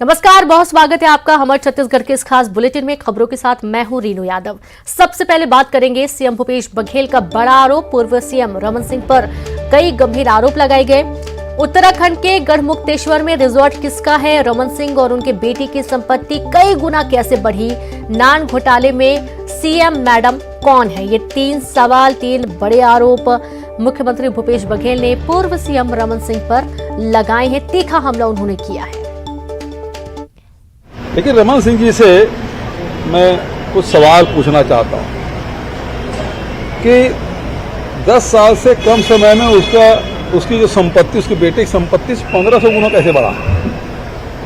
नमस्कार, बहुत स्वागत है आपका हमारे छत्तीसगढ़ के इस खास बुलेटिन में। खबरों के साथ मैं हूं रीनू यादव। सबसे पहले बात करेंगे सीएम भूपेश बघेल का बड़ा आरोप। पूर्व सीएम रमन सिंह पर कई गंभीर आरोप लगाए गए। उत्तराखंड के गढ़मुक्तेश्वर में रिजॉर्ट किसका है? रमन सिंह और उनके बेटी की संपत्ति कई गुना कैसे बढ़ी? नान घोटाले में सीएम मैडम कौन है? ये 3 सवाल, 3 बड़े आरोप मुख्यमंत्री भूपेश बघेल ने पूर्व सीएम रमन सिंह पर लगाए हैं। तीखा हमला उन्होंने किया है। लेकिन रमन सिंह जी से मैं कुछ सवाल पूछना चाहता हूं कि 10 साल से कम समय में उसकी जो संपत्ति, उसके बेटे की संपत्ति 1500 गुना कैसे बढ़ा?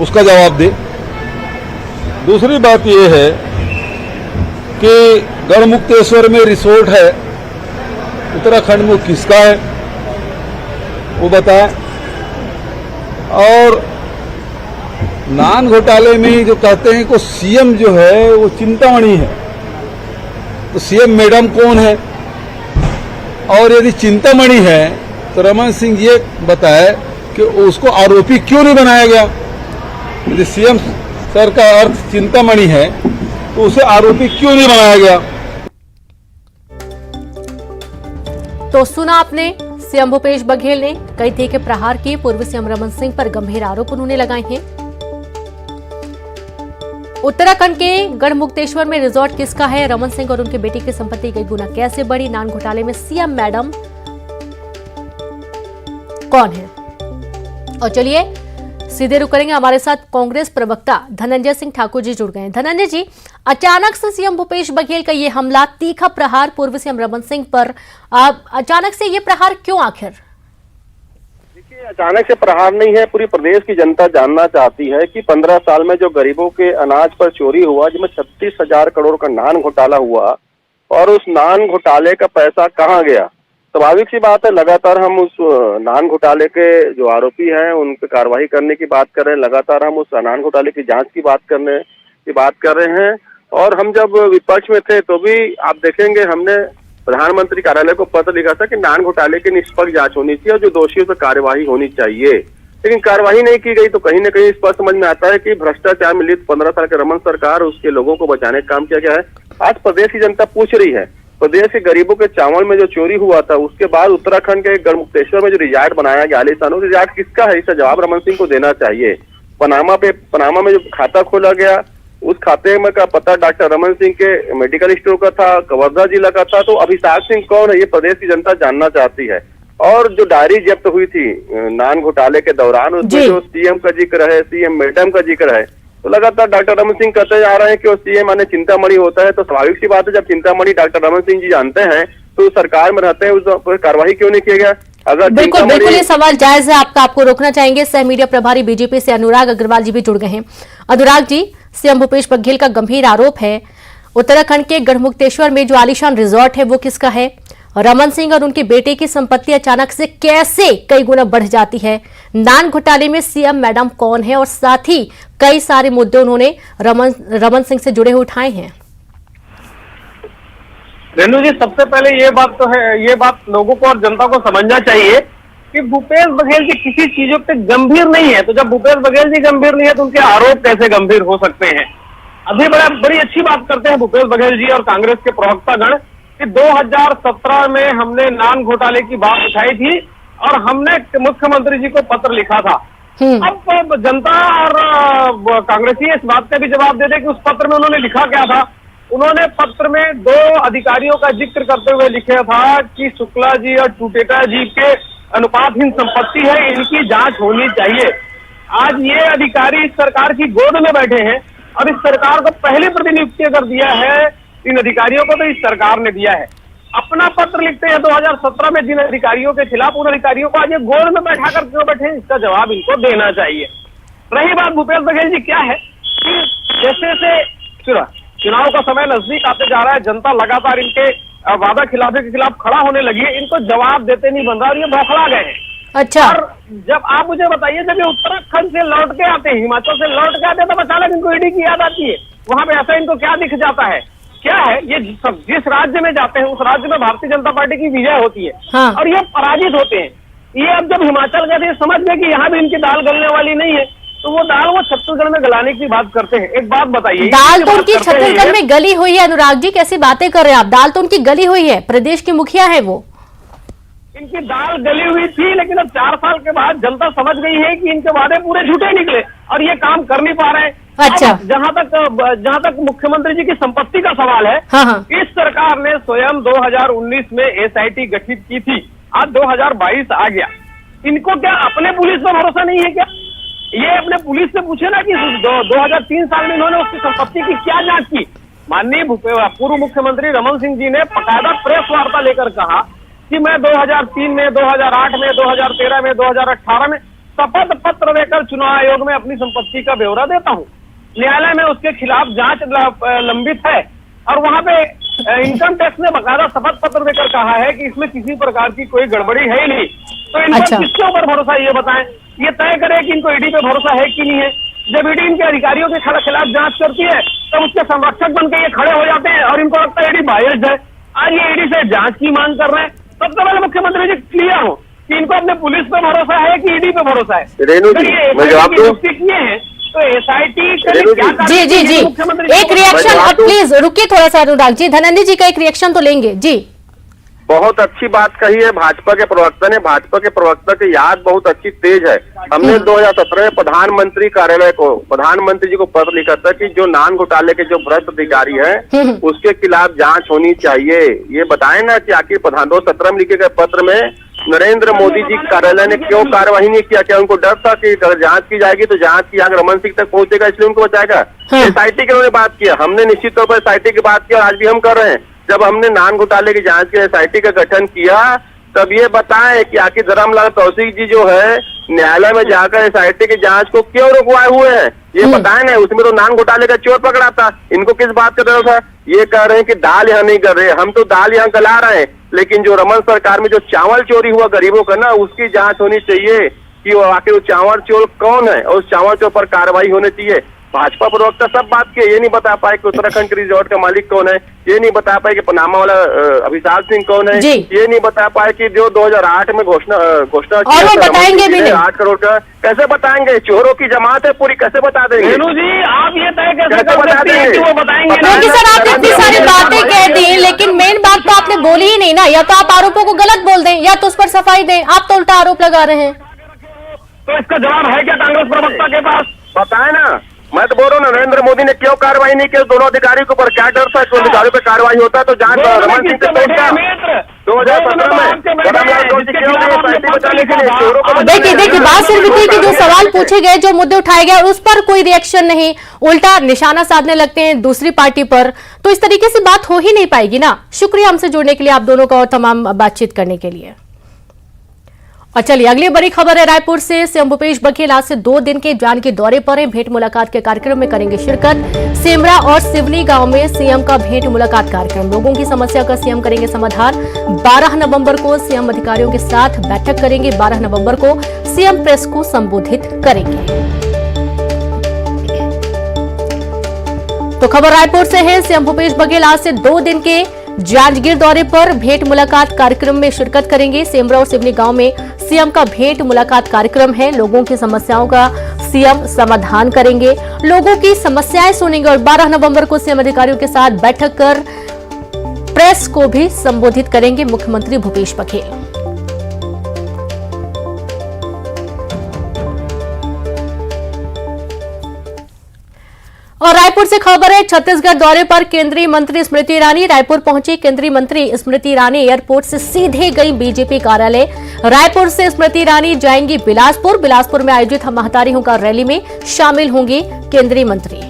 उसका जवाब दे। दूसरी बात यह है कि गढ़मुक्तेश्वर में रिसोर्ट है, उत्तराखंड में किसका है वो बताएं। और नान घोटाले में जो कहते हैं कि सीएम जो है वो चिंतामणि है, तो सीएम मैडम कौन है? और यदि चिंतामणि है तो रमन सिंह ये बताए कि उसको आरोपी क्यों नहीं बनाया गया? यदि सीएम सर का अर्थ चिंतामणि है तो उसे आरोपी क्यों नहीं बनाया गया? तो सुना आपने, सीएम भूपेश बघेल ने कई तीखे प्रहार किए। पूर्व सीएम रमन सिंह पर गंभीर आरोप उन्होंने लगाए हैं। उत्तराखंड के गढ़मुक्तेश्वर में रिजॉर्ट किसका है? रमन सिंह और उनके बेटी की संपत्ति कई गुना कैसे बढ़ी? नान घोटाले में सीएम मैडम कौन है? और चलिए सीधे रुक करेंगे, हमारे साथ कांग्रेस प्रवक्ता धनंजय सिंह ठाकुर जी जुड़ गए हैं। धनंजय जी, अचानक से सीएम भूपेश बघेल का ये हमला, तीखा प्रहार पूर्व सीएम रमन सिंह पर, अचानक से ये प्रहार क्यों आखिर? देखिए, अचानक से प्रहार नहीं है। पूरी प्रदेश की जनता जानना चाहती है कि 15 साल में जो गरीबों के अनाज पर चोरी हुआ, जिसमें 36,000 करोड़ का नान घोटाला हुआ, और उस नान घोटाले का पैसा कहाँ गया। स्वाभाविक सी बात है, लगातार हम उस नान घोटाले के जो आरोपी हैं उन पर कार्रवाई करने की बात कर रहे हैं। लगातार हम उस नान घोटाले की जांच की बात कर रहे हैं। और हम जब विपक्ष में थे तो भी आप देखेंगे हमने प्रधानमंत्री कार्यालय को पत्र लिखा था कि नान घोटाले की निष्पक्ष जांच होनी चाहिए और जो दोषियों पर कार्यवाही होनी चाहिए, लेकिन कार्यवाही नहीं की गई। तो कहीं न कहीं स्पष्ट समझ में आता है कि भ्रष्टाचार में लिप्त 15 साल के रमन सरकार, उसके लोगों को बचाने का काम किया गया है। आज प्रदेश की जनता पूछ रही है, प्रदेश के गरीबों के चावल में जो चोरी हुआ था, उसके बाद उत्तराखंड के गढ़मुक्तेश्वर में जो रिजॉर्ट बनाया गया आलीशान, उस रिजॉर्ट किसका है? इसका जवाब रमन सिंह को देना चाहिए। पनामा में जो खाता खोला गया, उस खाते में का पता डॉक्टर रमन सिंह के मेडिकल स्टोर का था, कवर्धा जिला का था। तो अभिषेक सिंह कौन है, ये प्रदेश की जनता जानना चाहती है। और जो डायरी जब्त हुई थी नान घोटाले के दौरान, उसमें जो सीएम का जिक्र है, सीएम मैडम का जिक्र है, तो लगातार डॉक्टर रमन सिंह कहते जा रहे हैं कि वो सीएम माने चिंतामणि होता है। तो स्वाभाविक सी बात है, जब चिंतामणि डॉक्टर रमन सिंह जी जानते हैं तो सरकार में रहते हैं, उस पर कार्रवाई क्यों नहीं किया गया? अगर बिल्कुल ये सवाल जायज है आपका, आपको रोकना चाहेंगे। सह मीडिया प्रभारी बीजेपी से अनुराग अग्रवाल जी भी जुड़ गए हैं। अनुराग जी, सीएम भूपेश बघेल का गंभीर आरोप है, उत्तराखंड के गढ़मुक्तेश्वर में जो आलीशान रिजॉर्ट है वो किसका है? रमन सिंह और उनके बेटे की संपत्ति अचानक से कैसे कई गुना बढ़ जाती है? नान घोटाले में सीएम मैडम कौन है? और साथ ही कई सारे मुद्दे उन्होंने रमन सिंह से जुड़े हुए उठाए हैं। रेणु जी, सबसे पहले ये बात तो है, ये बात लोगों को और जनता को समझना चाहिए कि भूपेश बघेल जी किसी चीजों पे गंभीर नहीं है। तो जब भूपेश बघेल जी गंभीर नहीं है तो उनके आरोप कैसे गंभीर हो सकते हैं? अभी बड़ी अच्छी बात करते हैं भूपेश बघेल जी और कांग्रेस के प्रवक्तागण कि 2017 में हमने नान घोटाले की बात उठाई थी और हमने मुख्यमंत्री जी को पत्र लिखा था। अब जनता और कांग्रेसी इस बात का भी जवाब दे दे कि उस पत्र में उन्होंने लिखा क्या था। उन्होंने पत्र में 2 अधिकारियों का जिक्र करते हुए लिखा था कि शुक्ला जी और टूटेटा जी के अनुपातहीन संपत्ति है, इनकी जांच होनी चाहिए। आज ये अधिकारी इस सरकार की गोद में बैठे हैं और इस सरकार को पहले प्रतिनियुक्ति कर दिया है। इन अधिकारियों को तो इस सरकार ने दिया है। अपना पत्र लिखते हैं 2017 में जिन अधिकारियों के खिलाफ, उन अधिकारियों को आज ये गोद में बैठा कर क्यों बैठे, इसका जवाब इनको देना चाहिए। रही बात भूपेश बघेल जी, क्या है कि जैसे चुनाव का समय नजदीक आते जा रहा है, जनता लगातार इनके वादा खिलाफी के खिलाफ खड़ा होने लगी है, इनको जवाब देते नहीं बन रहा और ये बौखला गए हैं। अच्छा, और जब आप मुझे बताइए, जब ये उत्तराखंड से लौट के आते हैं, हिमाचल से लौट के आते हैं, तब अचानक इनको ईडी की याद आती है। वहां पे ऐसा इनको क्या दिख जाता है? क्या है ये, जिस राज्य में जाते हैं उस राज्य में भारतीय जनता पार्टी की विजय होती है। हाँ। और ये पराजित होते हैं। ये अब जब हिमाचल गए थे समझ गए कि यहाँ भी इनकी दाल गलने वाली नहीं है, तो वो दाल वो छत्तीसगढ़ में गलाने की बात करते हैं। एक बात बताइए, दाल तो उनकी छत्तीसगढ़ में गली हुई है। अनुराग जी कैसी बातें कर रहे हैं आप? दाल तो उनकी गली हुई है, प्रदेश की मुखिया है वो। इनकी दाल गली हुई थी, लेकिन अब 4 साल के बाद जनता समझ गई है कि इनके वादे पूरे झूठे निकले और ये काम कर नहीं पा रहे हैं। अच्छा। अब जहां तक मुख्यमंत्री जी की संपत्ति का सवाल है, हाँ हाँ। इस सरकार ने स्वयं 2019 में SIT गठित की थी, आज 2022 आ गया। इनको क्या अपने पुलिस पर भरोसा नहीं है क्या? ये अपने पुलिस से पूछे ना कि 2003 साल में इन्होंने उसकी संपत्ति की क्या जांच की। माननीय पूर्व मुख्यमंत्री रमन सिंह जी ने बकायदा प्रेस वार्ता लेकर कहा कि मैं 2003 में, 2008 में, 2013 में, 2018 में शपथ पत्र देकर चुनाव आयोग में अपनी संपत्ति का ब्यौरा देता हूं। न्यायालय में उसके खिलाफ जांच लंबित है और वहां पे इनकम टैक्स ने बकायदा शपथ पत्र देकर कहा है कि इसमें किसी प्रकार की कोई गड़बड़ी है ही नहीं। तो इन पर अच्छा। किसके ऊपर भरोसा, ये बताएं। ये तय करे कि इनको ईडी पे भरोसा है कि नहीं है। जब ईडी इनके अधिकारियों के खिलाफ जांच करती है तब उसके संरक्षक बनकर ये खड़े हो जाते हैं और इनको लगता है ईडी बायस्ड है। आज ये ईडी से जांच की मांग कर रहे हैं। सबसे पहले मुख्यमंत्री जी क्लियर हो कि इनको अपने पुलिस पे भरोसा है कि ईडी पे भरोसा है। रेणु जी, मैं जवाब दूं? किए हैं तो SIT जी जी जी, एक रिएक्शन अब प्लीज रुकिए थोड़ा सा अनुराग जी। धनंजय जी का एक रिएक्शन तो लेंगे जी। बहुत अच्छी बात कही है भाजपा के प्रवक्ता ने। भाजपा के प्रवक्ता की याद बहुत अच्छी तेज है। हमने 2017 में प्रधानमंत्री कार्यालय को, प्रधानमंत्री जी को पत्र लिखा था कि जो नान घोटाले के जो भ्रष्ट अधिकारी हैं उसके खिलाफ जांच होनी चाहिए। ये बताएं ना कि आखिर 2017 में लिखे गए पत्र में नरेंद्र मोदी जी कार्यालय ने क्यों कार्रवाई नहीं किया? क्या उनको डर था कि अगर जांच की जाएगी तो जांच की आग रमन सिंह तक पहुंचेगा, इसलिए उनको बचाएगा? SIT की उन्होंने बात किया, हमने निश्चित तौर पर SIT की बात किया, आज भी हम कर रहे हैं। जब हमने नान घोटाले की जांच के SIT का गठन किया तब ये बताएं कि आखिर धर्मलाल कौशिक जी जो है न्यायालय में जाकर SIT की जांच को क्यों रुकवाए हुए हैं? ये बताएं ना। उसमें तो नान घोटाले का चोर पकड़ा था, इनको किस बात का डर था? ये कह रहे हैं कि दाल यहाँ नहीं कर रहे, हम तो दाल यहाँ गला रहे हैं। लेकिन जो रमन सरकार में जो चावल चोरी हुआ गरीबों का ना, उसकी जांच होनी चाहिए कि वो आखिर वो चावल चोर कौन है और उस चावल चोर पर कार्रवाई होनी चाहिए। भाजपा प्रवक्ता सब बात किए, ये नहीं बता पाए कि उत्तराखंड के रिजॉर्ट का मालिक कौन है, ये नहीं बता पाए कि पनामा वाला अभिषेक सिंह कौन है, ये नहीं बता पाए कि जो 2008 में घोषणा और वो बताएंगे भी नहीं। 8 करोड़ का कैसे बताएंगे? चोरों की जमात है पूरी, कैसे बता देंगे? रेणु जी आप ये तय कैसे बता देंगे? वो बताएंगे? क्योंकि सर आपने इतनी सारी बातें कह दी लेकिन मेन बात तो आपने बोली ही नहीं ना। या तो आप आरोपों को गलत बोल दें या तो उस पर सफाई दें, आप तो उल्टा आरोप लगा रहे हैं। तो इसका जवाब है क्या कांग्रेस प्रवक्ता के पास? बताए ना। मैं तो बोल रहा हूँ नरेंद्र मोदी ने क्यों कार्रवाई नहीं की दोनों अधिकारियों के ऊपर? क्या डर था? तो अधिकारियों पे कार्रवाई होता तो जांच रमन सिंह से पूछता 2017 में। देखिए बात सिर्फ इतनी कि जो सवाल पूछे गए, जो मुद्दे उठाए गए उस पर कोई रिएक्शन नहीं, उल्टा निशाना साधने लगते हैं दूसरी पार्टी पर। तो इस तरीके से बात हो ही नहीं पाएगी ना। शुक्रिया हमसे जुड़ने के लिए, आप दोनों का और तमाम बातचीत करने के लिए। और चलिए अगली बड़ी खबर है रायपुर से। सीएम भूपेश बघेल आज से 2 दिन के जानकी दौरे पर हैं। भेंट मुलाकात के कार्यक्रम में करेंगे शिरकत। सेमरा और सिवनी गांव में सीएम का भेंट मुलाकात कार्यक्रम, लोगों की समस्या का सीएम करेंगे समाधान। 12 नवंबर को सीएम अधिकारियों के साथ बैठक करेंगे। 12 नवंबर को सीएम प्रेस को संबोधित करेंगे। तो खबर रायपुर से है। सीएम भूपेश बघेल आज से 2 दिन के जांजगीर दौरे पर भेंट मुलाकात कार्यक्रम में शिरकत करेंगे। सेमरा और सिवनी गांव में सीएम का भेंट मुलाकात कार्यक्रम है। लोगों की समस्याओं का सीएम समाधान करेंगे, लोगों की समस्याएं सुनेंगे और 12 नवंबर को सीएम अधिकारियों के साथ बैठक कर प्रेस को भी संबोधित करेंगे मुख्यमंत्री भूपेश बघेल। और रायपुर से खबर है, छत्तीसगढ़ दौरे पर केंद्रीय मंत्री स्मृति ईरानी रायपुर पहुंची। केंद्रीय मंत्री स्मृति ईरानी एयरपोर्ट से सीधे गई बीजेपी कार्यालय। रायपुर से स्मृति ईरानी जाएंगी बिलासपुर। बिलासपुर में आयोजित हम महतारी होंकार रैली में शामिल होंगी केंद्रीय मंत्री।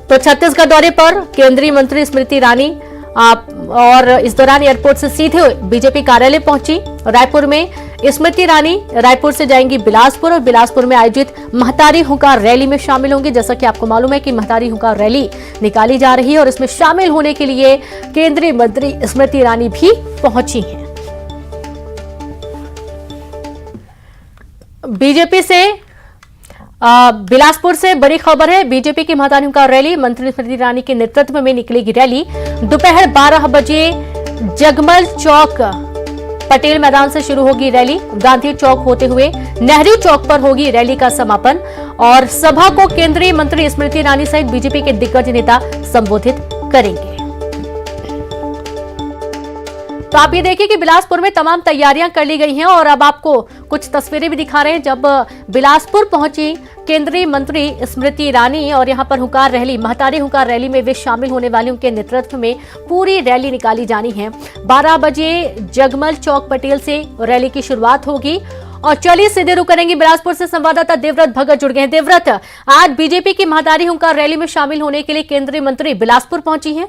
तो छत्तीसगढ़ दौरे पर केंद्रीय मंत्री स्मृति ईरानी और इस दौरान एयरपोर्ट से सीधे बीजेपी कार्यालय पहुंची। रायपुर में स्मृति ईरानी रायपुर से जाएंगी बिलासपुर और बिलासपुर में आयोजित महतारी होंकार रैली में शामिल होंगी। जैसा कि आपको मालूम है कि महतारी होंकार रैली निकाली जा रही है और इसमें शामिल होने के लिए केंद्रीय मंत्री स्मृति ईरानी भी पहुंची हैं। बीजेपी से बिलासपुर से बड़ी खबर है। बीजेपी की महतारी होंकार रैली, मंत्री स्मृति ईरानी के नेतृत्व में निकलेगी रैली। दोपहर 12 बजे जगमल चौक पटेल मैदान से शुरू होगी रैली, गांधी चौक होते हुए नेहरू चौक पर होगी रैली का समापन और सभा को केंद्रीय मंत्री स्मृति ईरानी सहित बीजेपी के दिग्गज नेता संबोधित करेंगे। तो आप ये देखिए कि बिलासपुर में तमाम तैयारियां कर ली गई हैं और अब आपको कुछ तस्वीरें भी दिखा रहे हैं जब बिलासपुर पहुंची केंद्रीय मंत्री स्मृति ईरानी और यहां पर हुंकार रैली, महतारी हुंकार रैली में वे शामिल होने वाले उनके नेतृत्व में पूरी रैली निकाली जानी है। 12 बजे जगमल चौक पटेल से रैली की शुरुआत होगी और चलिए सीधे रुक करेंगे बिलासपुर से संवाददाता देवव्रत भगत जुड़ गए हैं। देवव्रत, आज बीजेपी की महतारी हुंकार रैली में शामिल होने के लिए केंद्रीय मंत्री बिलासपुर पहुंची हैं।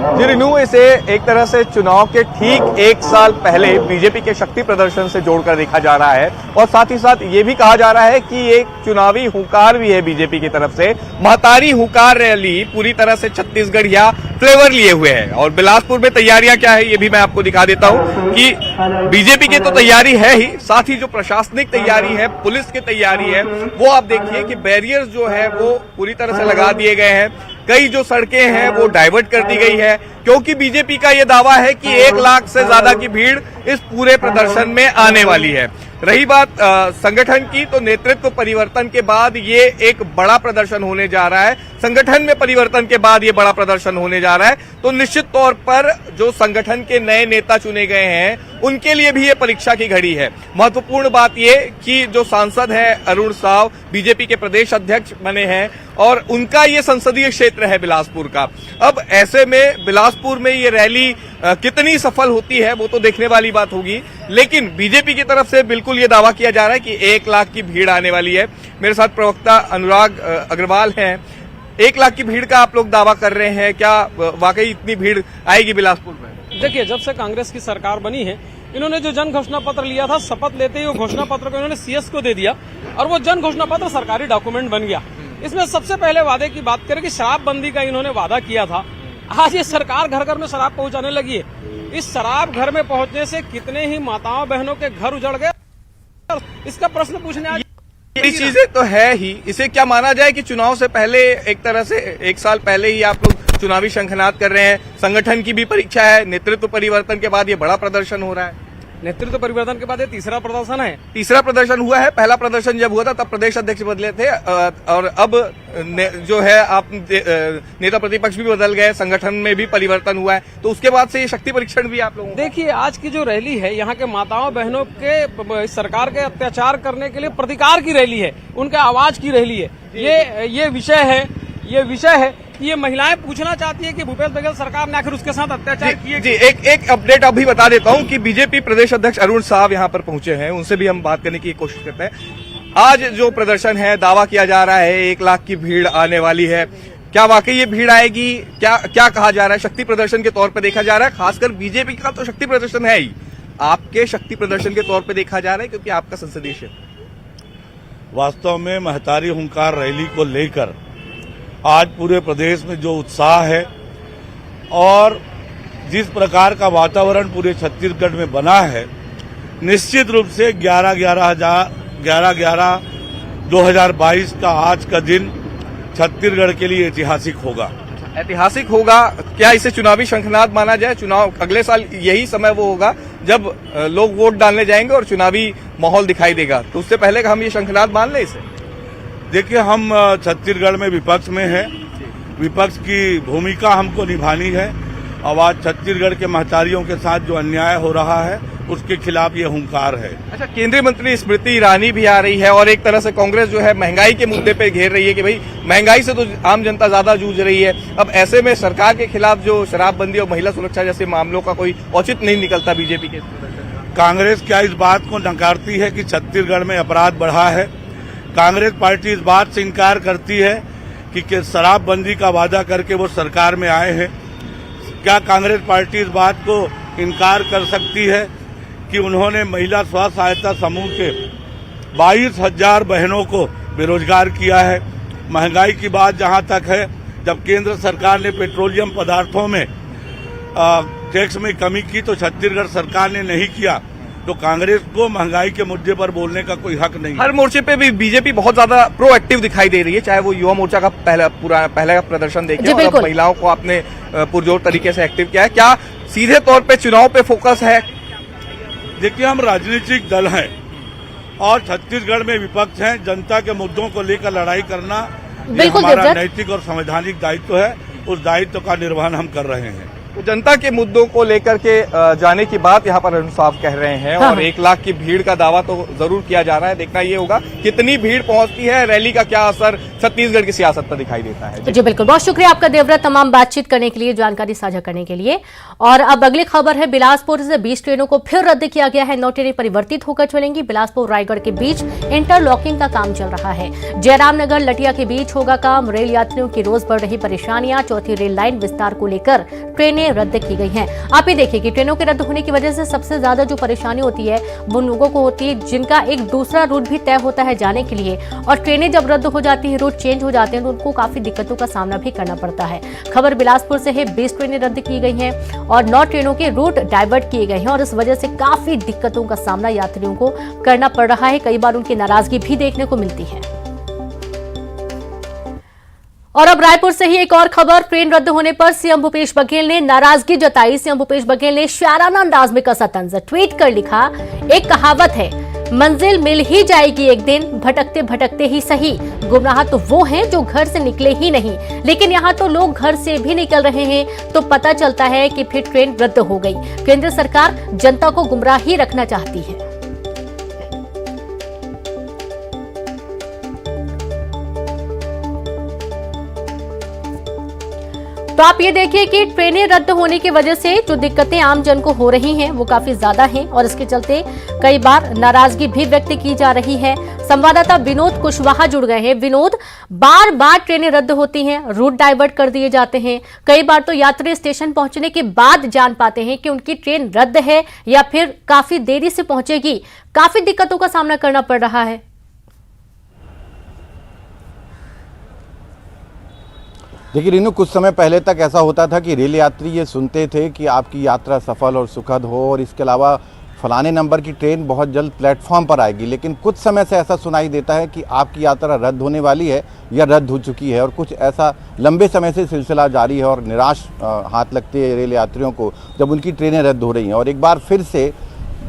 जी रिनू, इसे एक तरह से चुनाव के ठीक एक साल पहले बीजेपी के शक्ति प्रदर्शन से जोड़कर देखा जा रहा है और साथ ही साथ ये भी कहा जा रहा है कि एक चुनावी हुंकार भी है बीजेपी की तरफ से। महतारी हुंकार रैली पूरी तरह से छत्तीसगढ़ या फ्लेवर लिए हुए है और बिलासपुर में तैयारियां क्या है ये भी मैं आपको दिखा देता हूं कि बीजेपी की तो तैयारी है ही, साथ ही जो प्रशासनिक तैयारी है, पुलिस की तैयारी है, वो आप देखिए कि बैरियर्स जो है वो पूरी तरह से लगा दिए गए हैं। कई जो सड़कें हैं वो डाइवर्ट कर दी गई है क्योंकि बीजेपी का ये दावा है कि 1 लाख से ज्यादा की भीड़ इस पूरे प्रदर्शन में आने वाली है। रही बात संगठन की, तो नेतृत्व परिवर्तन के बाद ये एक बड़ा प्रदर्शन होने जा रहा है। संगठन में परिवर्तन के बाद ये बड़ा प्रदर्शन होने जा रहा है, तो निश्चित तौर पर जो संगठन के नए नेता चुने गए हैं उनके लिए भी ये परीक्षा की घड़ी है। महत्वपूर्ण बात ये कि जो सांसद है अरुण साव बीजेपी के प्रदेश अध्यक्ष बने हैं और उनका ये संसदीय क्षेत्र है बिलासपुर का। अब ऐसे में बिलासपुर में ये रैली कितनी सफल होती है वो तो देखने वाली बात होगी, लेकिन बीजेपी की तरफ से बिल्कुल ये दावा किया जा रहा है कि 1 लाख की भीड़ आने वाली है। मेरे साथ प्रवक्ता अनुराग अग्रवाल हैं। 1 लाख की भीड़ का आप लोग दावा कर रहे हैं, क्या वाकई इतनी भीड़ आएगी बिलासपुर में? देखिए, जब से कांग्रेस की सरकार बनी है, इन्होंने जो जन घोषणा पत्र लिया था, शपथ लेते ही वो घोषणा पत्र को इन्होंने सीएस को दे दिया और वो जन घोषणा पत्र सरकारी डॉक्यूमेंट बन गया। इसमें सबसे पहले वादे की बात करें कि शराबबंदी का इन्होंने वादा किया था। आज ये सरकार घर घर में शराब पहुंचाने लगी है। इस शराब घर में पहुंचने से कितने ही माताओं बहनों के घर उजड़ गए, इसका प्रश्न पूछने आज ये चीजें तो है ही। इसे क्या माना जाए कि चुनाव से पहले एक तरह से 1 साल पहले ही आप लोग चुनावी शंखनाद कर रहे हैं, संगठन की भी परीक्षा है, नेतृत्व परिवर्तन के बाद ये बड़ा प्रदर्शन हो रहा है। नेतृत्व परिवर्तन के बाद ये तीसरा प्रदर्शन है। तीसरा प्रदर्शन हुआ है। पहला प्रदर्शन जब हुआ था तब प्रदेश अध्यक्ष बदले थे और अब जो है आप नेता प्रतिपक्ष भी बदल गए, संगठन में भी परिवर्तन हुआ है, तो उसके बाद से ये शक्ति परीक्षण भी आप लोगों को। देखिए, आज की जो रैली है यहाँ के माताओं बहनों के सरकार के अत्याचार करने के लिए प्रतिकार की रैली है, उनके आवाज की रैली है। ये विषय है ये महिलाएं पूछना चाहती है कि भूपेश बघेल सरकार ने आखिर उसके साथ अत्याचार किए। जी, एक अपडेट अभी बता देता हूं कि बीजेपी प्रदेश अध्यक्ष अरुण साव यहां पर पहुंचे हैं, उनसे भी हम बात करने की कोशिश करते हैं। आज जो प्रदर्शन है, दावा किया जा रहा है 1 लाख की भीड़ आने वाली है, क्या वाकई ये भीड़ आएगी? क्या कहा जा रहा है? शक्ति प्रदर्शन के तौर पर देखा जा रहा है, खासकर बीजेपी का तो शक्ति प्रदर्शन है ही, आपके शक्ति प्रदर्शन के तौर पर देखा जा रहा है क्योंकि आपका संसदीय क्षेत्र। वास्तव में महतारी हुंकार रैली को लेकर आज पूरे प्रदेश में जो उत्साह है और जिस प्रकार का वातावरण पूरे छत्तीसगढ़ में बना है, निश्चित रूप से 11/11/2022 का आज का दिन छत्तीसगढ़ के लिए ऐतिहासिक होगा। ऐतिहासिक होगा। क्या इसे चुनावी शंखनाद माना जाए? चुनाव अगले साल यही समय वो होगा जब लोग वोट डालने जाएंगे और चुनावी माहौल दिखाई देगा, तो उससे पहले हम ये शंखनाद मान लें इसे? देखिए, हम छत्तीसगढ़ में विपक्ष में हैं, विपक्ष की भूमिका हमको निभानी है और आज छत्तीसगढ़ के महतारियों के साथ जो अन्याय हो रहा है उसके खिलाफ ये हुंकार है। अच्छा, केंद्रीय मंत्री स्मृति ईरानी भी आ रही है और एक तरह से कांग्रेस जो है महंगाई के मुद्दे पे घेर रही है कि भाई महंगाई से तो आम जनता ज्यादा जूझ रही है। अब ऐसे में सरकार के खिलाफ जो शराबबंदी और महिला सुरक्षा जैसे मामलों का कोई औचित्य नहीं निकलता बीजेपी के। कांग्रेस क्या इस बात को नकारती है कि छत्तीसगढ़ में अपराध बढ़ा है? कांग्रेस पार्टी इस बात से इनकार करती है कि शराबबंदी का वादा करके वो सरकार में आए हैं? क्या कांग्रेस पार्टी इस बात को इनकार कर सकती है कि उन्होंने महिला स्व सहायता समूह के 22,000 बहनों को बेरोजगार किया है? महंगाई की बात जहां तक है, जब केंद्र सरकार ने पेट्रोलियम पदार्थों में टैक्स में कमी की तो छत्तीसगढ़ सरकार ने नहीं किया, तो कांग्रेस को महंगाई के मुद्दे पर बोलने का कोई हक नहीं। हर मोर्चे पे भी बीजेपी बहुत ज्यादा प्रोएक्टिव दिखाई दे रही है, चाहे वो युवा मोर्चा का पहला प्रदर्शन देखें और अब महिलाओं को आपने पुरजोर तरीके से एक्टिव किया है। क्या सीधे तौर पे चुनाव पे फोकस है? देखिए, हम राजनीतिक दल हैं और छत्तीसगढ़ में विपक्ष हैं। जनता के मुद्दों को लेकर लड़ाई करना ये बिल्कुल हमारा देवदत्त। नैतिक और संवैधानिक दायित्व है। उस दायित्व का निर्वहन हम कर रहे हैं। तो जनता के मुद्दों को लेकर के जाने की बात यहाँ पर अरुण साहब कह रहे हैं। हाँ, और 1 लाख की भीड़ का दावा तो जरूर किया जा रहा है। देखना ये होगा कितनी भीड़ पहुंचती है, रैली का क्या असर छत्तीसगढ़ की सियासत पर दिखाई देता है। जी बिल्कुल, बहुत शुक्रिया आपका देवव्रत, तमाम बातचीत करने के लिए, जानकारी साझा करने के लिए। और अब अगली खबर है, बिलासपुर से 20 ट्रेनों को फिर रद्द किया गया है। 9 ट्रेनें परिवर्तित होकर चलेंगी। बिलासपुर रायगढ़ के बीच इंटरलॉकिंग का काम चल रहा है। जयराम नगर लटिया के बीच होगा काम। रेल यात्रियों की रोज बढ़ रही परेशानियां, चौथी रेल लाइन विस्तार को लेकर ट्रेनें रद्द की गई हैं। आप ये देखिए कि ट्रेनों के रद्द होने की वजह से सबसे ज्यादा जो परेशानी होती है वो लोगों को होती है जिनका एक दूसरा रूट भी तय होता है जाने के लिए, और ट्रेनें जब रद्द हो जाती है, रूट चेंज हो जाते हैं, तो उनको काफी दिक्कतों का सामना भी करना पड़ता है। खबर बिलासपुर से है, 20 ट्रेनें रद्द की गई हैं और 9 ट्रेनों के रूट डाइवर्ट किए गए हैं और इस वजह से काफी दिक्कतों का सामना यात्रियों को करना पड़ रहा है। कई बार उनकी नाराजगी भी देखने को मिलती है। और अब रायपुर से ही एक और खबर, ट्रेन रद्द होने पर सीएम भूपेश बघेल ने नाराजगी जताई। सीएम भूपेश बघेल ने शायराना अंदाज में कसा तंज, ट्वीट कर लिखा, एक कहावत है, मंजिल मिल ही जाएगी एक दिन, भटकते भटकते ही सही। गुमराह तो वो हैं जो घर से निकले ही नहीं, लेकिन यहाँ तो लोग घर से भी निकल रहे हैं, तो पता चलता है कि फिर ट्रेन रद्द हो गई। केंद्र सरकार जनता को गुमराह ही रखना चाहती है। तो आप ये देखिए कि ट्रेनें रद्द होने की वजह से जो दिक्कतें आम जन को हो रही हैं वो काफी ज्यादा हैं और इसके चलते कई बार नाराजगी भी व्यक्त की जा रही है। संवाददाता विनोद कुशवाहा जुड़ गए हैं। विनोद, बार बार ट्रेनें रद्द होती हैं, रूट डाइवर्ट कर दिए जाते हैं, कई बार तो यात्री स्टेशन पहुंचने के बाद जान पाते हैं कि उनकी ट्रेन रद्द है या फिर काफी देरी से पहुंचेगी। काफी दिक्कतों का सामना करना पड़ रहा है। देखिए रीनू, कुछ समय पहले तक ऐसा होता था कि रेल यात्री ये सुनते थे कि आपकी यात्रा सफल और सुखद हो और इसके अलावा फलाने नंबर की ट्रेन बहुत जल्द प्लेटफॉर्म पर आएगी, लेकिन कुछ समय से ऐसा सुनाई देता है कि आपकी यात्रा रद्द होने वाली है या रद्द हो चुकी है। और कुछ ऐसा लंबे समय से सिलसिला जारी है और निराश हाथ लगते हैं रेल यात्रियों को जब उनकी ट्रेनें रद्द हो रही हैं। और एक बार फिर से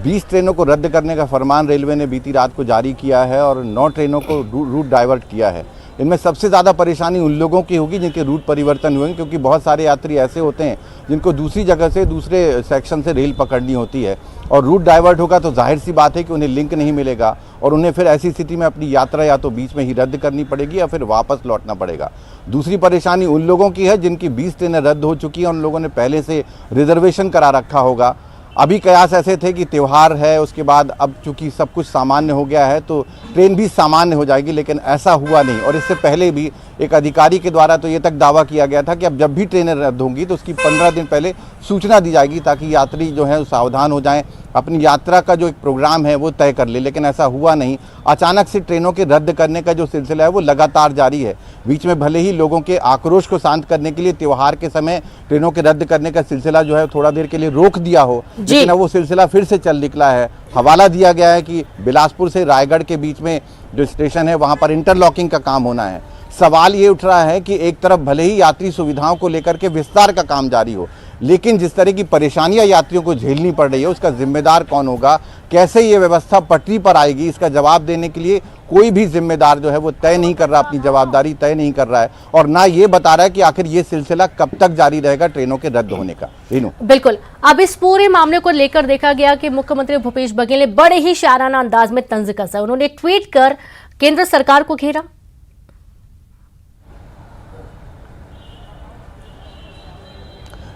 20 ट्रेनों को रद्द करने का फरमान रेलवे ने बीती रात को जारी किया है और 9 ट्रेनों को रूट डाइवर्ट किया है। इनमें सबसे ज़्यादा परेशानी उन लोगों की होगी जिनके रूट परिवर्तन हुए हैं, क्योंकि बहुत सारे यात्री ऐसे होते हैं जिनको दूसरी जगह से दूसरे सेक्शन से रेल पकड़नी होती है और रूट डाइवर्ट होगा तो जाहिर सी बात है कि उन्हें लिंक नहीं मिलेगा और उन्हें फिर ऐसी स्थिति में अपनी यात्रा या तो बीच में ही रद्द करनी पड़ेगी या फिर वापस लौटना पड़ेगा। दूसरी परेशानी उन लोगों की है जिनकी 20 ट्रेनें रद्द हो चुकी हैं, उन लोगों ने पहले से रिजर्वेशन करा रखा होगा। अभी कयास ऐसे थे कि त्यौहार है, उसके बाद अब चूंकि सब कुछ सामान्य हो गया है तो ट्रेन भी सामान्य हो जाएगी, लेकिन ऐसा हुआ नहीं। और इससे पहले भी एक अधिकारी के द्वारा तो ये तक दावा किया गया था कि अब जब भी ट्रेनें रद्द होंगी तो उसकी 15 दिन पहले सूचना दी जाएगी ताकि यात्री जो है सावधान हो जाएं, अपनी यात्रा का जो एक प्रोग्राम है वो तय कर ले, लेकिन ऐसा हुआ नहीं। अचानक से ट्रेनों के रद्द करने का जो सिलसिला है वो लगातार जारी है। बीच में भले ही लोगों के आक्रोश को शांत करने के लिए त्यौहार के समय ट्रेनों के रद्द करने का सिलसिला जो है थोड़ा देर के लिए रोक दिया हो, लेकिन अब वो सिलसिला फिर से चल निकला है। हवाला दिया गया है कि बिलासपुर से रायगढ़ के बीच में जो स्टेशन है वहाँ पर इंटरलॉकिंग का काम होना है। सवाल ये उठ रहा है कि एक तरफ भले ही यात्री सुविधाओं को लेकर के विस्तार का काम जारी हो, लेकिन जिस तरह की परेशानियां यात्रियों को झेलनी पड़ रही है उसका जिम्मेदार कौन होगा, कैसे ये व्यवस्था पटरी पर आएगी, इसका जवाब देने के लिए कोई भी जिम्मेदार जो है वो तय नहीं कर रहा, अपनी जवाबदारी तय नहीं कर रहा है और ना ये बता रहा है कि आखिर ये सिलसिला कब तक जारी रहेगा ट्रेनों के रद्द होने का। बिल्कुल, अब इस पूरे मामले को लेकर देखा गया कि मुख्यमंत्री भूपेश बघेल ने बड़े ही शायराना अंदाज में तंज कसा। उन्होंने ट्वीट कर केंद्र सरकार को घेरा।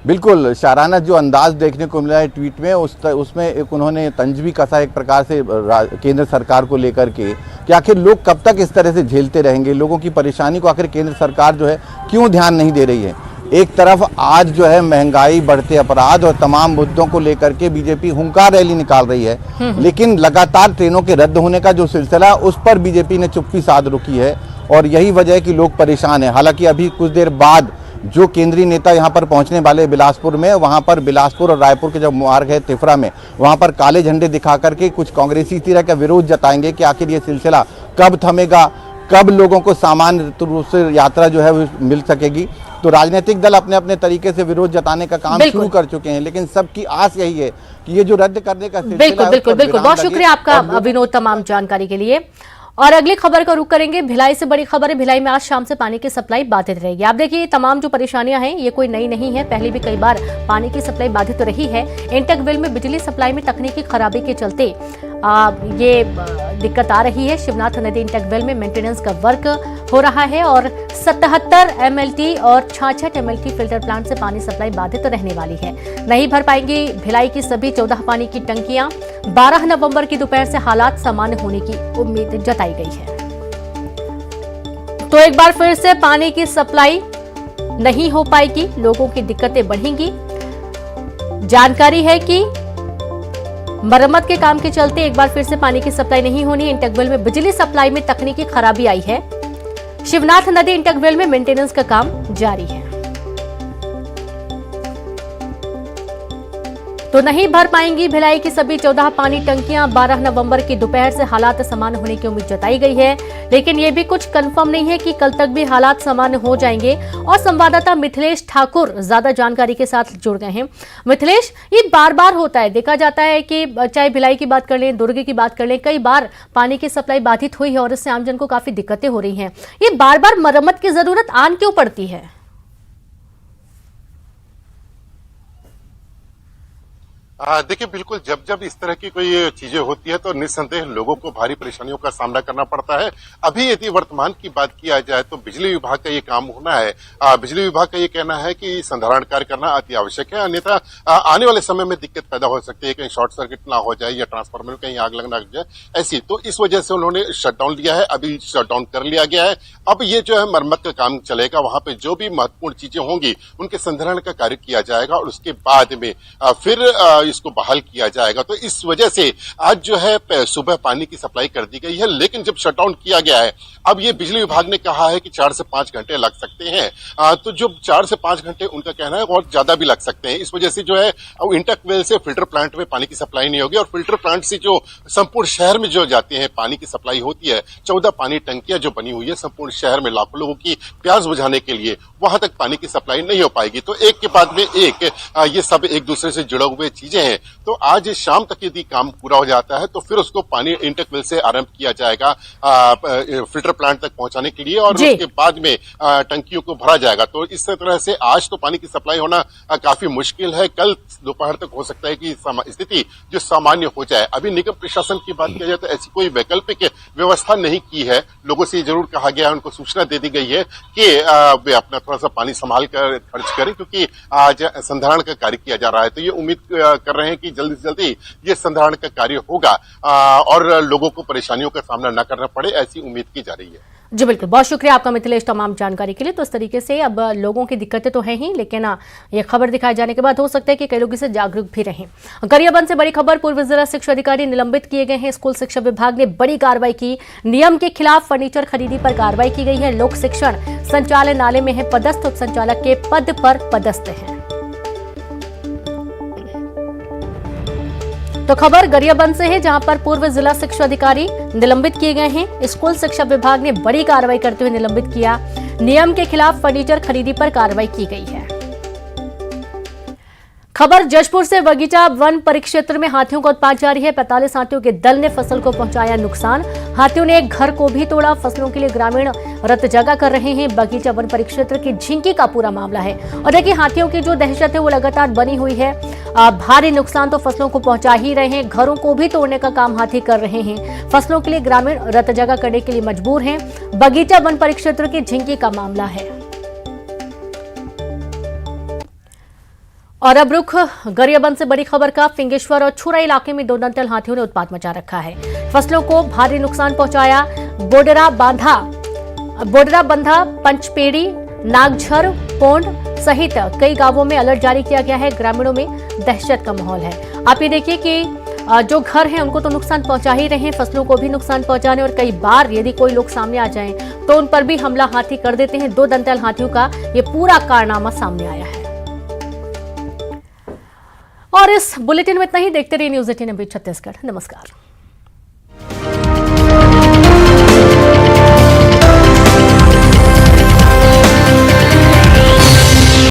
बिल्कुल शाराना जो अंदाज देखने को मिला है ट्वीट में, उसमें एक उन्होंने तंज भी कसा एक प्रकार से केंद्र सरकार को लेकर के कि आखिर लोग कब तक इस तरह से झेलते रहेंगे, लोगों की परेशानी को आखिर केंद्र सरकार जो है क्यों ध्यान नहीं दे रही है। एक तरफ आज जो है महंगाई, बढ़ते अपराध और तमाम मुद्दों को लेकर के बीजेपी हुंकार रैली निकाल रही है, लेकिन लगातार ट्रेनों के रद्द होने का जो सिलसिला उस पर बीजेपी ने चुप्पी साध रखी है और यही वजह है कि लोग परेशान हैं। हालांकि अभी कुछ देर बाद जो केंद्रीय नेता यहाँ पर पहुँचने वाले बिलासपुर में, वहाँ पर बिलासपुर और रायपुर के जो मार्ग है तिफरा में, वहाँ पर काले झंडे दिखा करके कुछ कांग्रेसी इस तरह का विरोध जताएंगे कि आखिर ये सिलसिला कब थमेगा, कब लोगों को सामान्य रूप से यात्रा जो है वो मिल सकेगी। तो राजनीतिक दल अपने अपने तरीके से विरोध जताने का काम शुरू कर चुके हैं, लेकिन सबकी आस यही है कि ये जो रद्द करने का सिलसिला बिल्कुल बिल्कुल बिल्कुल। बहुत शुक्रिया आपका विनोद तमाम जानकारी के लिए। और अगली खबर का रुख करेंगे भिलाई से। बड़ी खबर है, भिलाई में आज शाम से पानी की सप्लाई बाधित रहेगी। आप देखिए तमाम जो परेशानियां हैं ये कोई नई नहीं है, पहले भी कई बार पानी की सप्लाई बाधित रही है। इंटकवेल में बिजली सप्लाई में तकनीकी खराबी के चलते ये दिक्कत आ रही है। शिवनाथ नदी इंटकवेल में मेंटेनेंस का वर्क हो रहा है और 77 MLT और 66 MLT फिल्टर प्लांट से पानी सप्लाई बाधित रहने वाली है। नहीं भर पाएंगी भिलाई की सभी 14 पानी की टंकियां। 12 नवंबर की दोपहर से हालात सामान्य होने की उम्मीद जताई गई है। तो एक बार फिर से पानी की सप्लाई नहीं हो पाएगी, लोगों की दिक्कतें बढ़ेंगी। जानकारी है कि मरम्मत के काम के चलते एक बार फिर से पानी की सप्लाई नहीं होनी। इंटकवेल में बिजली सप्लाई में तकनीकी खराबी आई है। शिवनाथ नदी इंटकवेल में मेंटेनेंस का काम जारी है। तो नहीं भर पाएंगी भिलाई की सभी 14 पानी टंकियां। 12 नवंबर की दोपहर से हालात सामान्य होने की उम्मीद जताई गई है, लेकिन यह भी कुछ कंफर्म नहीं है कि कल तक भी हालात सामान्य हो जाएंगे। और संवाददाता मिथिलेश ठाकुर ज्यादा जानकारी के साथ जुड़ गए हैं। मिथिलेश, ये बार बार होता है, देखा जाता है कि चाहे भिलाई की बात कर लें, दुर्ग की बात कर लें, कई बार पानी की सप्लाई बाधित हुई है और इससे आमजन को काफी दिक्कतें हो रही हैं। ये बार बार मरम्मत की जरूरत आन क्यों पड़ती है? देखिए, बिल्कुल जब जब इस तरह की कोई चीजें होती है तो निस्संदेह लोगों को भारी परेशानियों का सामना करना पड़ता है। अभी यदि वर्तमान की बात किया जाए तो बिजली विभाग का ये काम होना है। बिजली विभाग का ये कहना है कि संधारण कार्य करना अति आवश्यक है, अन्यथा आने वाले समय में दिक्कत पैदा हो सकती है, कहीं शॉर्ट सर्किट ना हो जाए या ट्रांसफार्मर में कहीं आग लगना जाए ऐसी। तो इस वजह से उन्होंने शटडाउन लिया है, अभी शटडाउन कर लिया गया है। अब ये जो है मरम्मत का काम चलेगा, वहां पे जो भी महत्वपूर्ण चीजें होंगी उनके संधारण का कार्य किया जाएगा और उसके बाद में फिर इसको बहाल किया जाएगा। तो इस वजह से आज जो है सुबह पानी की सप्लाई कर दी गई है, लेकिन जब शटडाउन किया गया है, अब ये बिजली विभाग ने कहा है कि 4 से 5 घंटे लग सकते हैं। तो जो 4 से 5 घंटे उनका कहना है और ज्यादा भी लग सकते हैं। इस वजह से जो है इंटकवेल से फिल्टर प्लांट में पानी की सप्लाई नहीं होगी और फिल्टर प्लांट से जो संपूर्ण शहर में जो जाते हैं पानी की सप्लाई होती है, 14 पानी टंकियां जो बनी हुई है संपूर्ण शहर में लाखों लोगों की प्यास बुझाने के लिए, वहां तक पानी की सप्लाई नहीं हो पाएगी। तो एक के बाद में एक ये सब एक दूसरे से जुड़े हुए चीजें हैं। तो आज शाम तक यदि काम पूरा हो जाता है तो फिर उसको पानी इंटकवेल से आरंभ किया जाएगा फिल्टर प्लांट तक पहुंचाने के लिए और उसके बाद में टंकियों को भरा जाएगा। तो इस तरह से आज तो पानी की सप्लाई होना काफी मुश्किल है। कल दोपहर तक हो सकता है कि स्थिति जो सामान्य हो जाए। अभी निगम प्रशासन की बात की जाए तो ऐसी कोई वैकल्पिक व्यवस्था नहीं की है। लोगों से जरूर कहा गया है, उनको सूचना दे दी गई है कि वे अपना थोड़ा सा पानी संभाल कर खर्च करें, क्योंकि आज संधारण का कार्य किया जा रहा है। तो ये उम्मीद कर रहे हैं कि जल्दी से जल्दी ये संधारण का कार्य होगा और लोगों को परेशानियों का सामना न करना पड़े, ऐसी उम्मीद की जा रही है। जी बिल्कुल, बहुत शुक्रिया आपका मिथिलेश तमाम जानकारी के लिए। तो इस तरीके से अब लोगों की दिक्कतें तो हैं ही, लेकिन ये खबर दिखाए जाने के बाद हो सकता है कि कई लोग इससे जागरूक भी रहें। गरियाबंद से बड़ी खबर, पूर्व जिला शिक्षा अधिकारी निलंबित किए गए हैं। स्कूल शिक्षा विभाग ने बड़ी कार्रवाई की। नियम के खिलाफ फर्नीचर खरीदी पर कार्रवाई की गई है। लोक शिक्षण संचालनालय में है पदस्थ, उप संचालक के पद पर पदस्थ हैं। तो खबर गरियाबंद से है, जहां पर पूर्व जिला शिक्षा अधिकारी निलंबित किए गए हैं। स्कूल शिक्षा विभाग ने बड़ी कार्रवाई करते हुए निलंबित किया। नियम के खिलाफ फर्नीचर खरीदी पर कार्रवाई की गई है। खबर जशपुर से, बगीचा वन परिक्षेत्र में हाथियों का उत्पात जारी है। 45 हाथियों के दल ने फसल को पहुंचाया नुकसान। हाथियों ने एक घर को भी तोड़ा। फसलों के लिए ग्रामीण रत जगह कर रहे हैं। बगीचा वन परिक्षेत्र की झिंकी का पूरा मामला है। और देखिए, हाथियों की जो दहशत है वो लगातार बनी हुई है। भारी नुकसान तो फसलों को पहुंचा ही रहे हैं, घरों को भी तोड़ने का काम हाथी कर रहे हैं। फसलों के लिए ग्रामीण रत जगह करने के लिए मजबूर हैं। बगीचा वन परिक्षेत्र की झिंकी का मामला है। और अब रुख गरियाबंद से बड़ी खबर का, फिंगेश्वर और छुरा इलाके में 2 दंतल हाथियों ने उत्पात मचा रखा है। फसलों को भारी नुकसान पहुंचाया। बोडरा बंधा, पंचपेड़ी, नागझर, पोंड सहित कई गांवों में अलर्ट जारी किया गया है। ग्रामीणों में दहशत का माहौल है। आप ये देखिए कि जो घर हैं उनको तो नुकसान पहुंचा ही रहे हैं, फसलों को भी नुकसान पहुंचाने, और कई बार यदि कोई लोग सामने आ जाएं तो उन पर भी हमला हाथी कर देते हैं। 2 दंतल हाथियों का ये पूरा कारनामा सामने आया है। और इस बुलेटिन में इतना ही। देखते रहिए न्यूज़ 18 छत्तीसगढ़। नमस्कार।